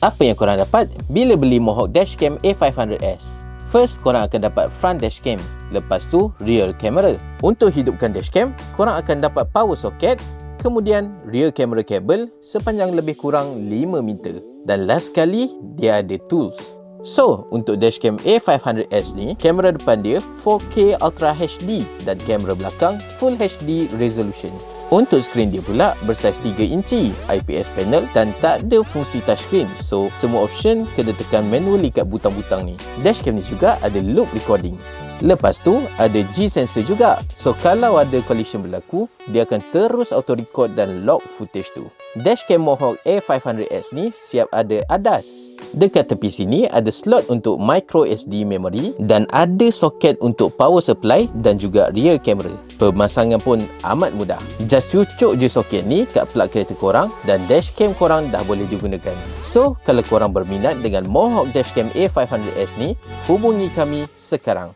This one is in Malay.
Apa yang korang dapat bila beli Mohawk Dashcam A500S? First, korang akan dapat front dashcam. Lepas tu, rear camera. Untuk hidupkan dashcam, korang akan dapat power socket, kemudian rear camera cable sepanjang lebih kurang 5 meter. Dan last sekali, dia ada tools. So, untuk dashcam A500S ni, kamera depan dia 4K Ultra HD dan kamera belakang Full HD resolution. Untuk skrin dia pula bersaiz 3 inci, IPS panel dan tak ada fungsi touchscreen. So, semua option kena tekan manually kat butang-butang ni. Dashcam ni juga ada loop recording. Lepas tu, ada G sensor juga. So, kalau ada collision berlaku, dia akan terus auto record dan log footage tu. Dashcam Mohawk A500S ni siap ada ADAS. Dekat tepi sini ada slot untuk micro SD memory dan ada soket untuk power supply dan juga rear camera. Pemasangan pun amat mudah. Just cucuk je soket ni kat plug kereta korang dan dashcam korang dah boleh digunakan. So, kalau korang berminat dengan Mohawk Dashcam A500S ni, hubungi kami sekarang.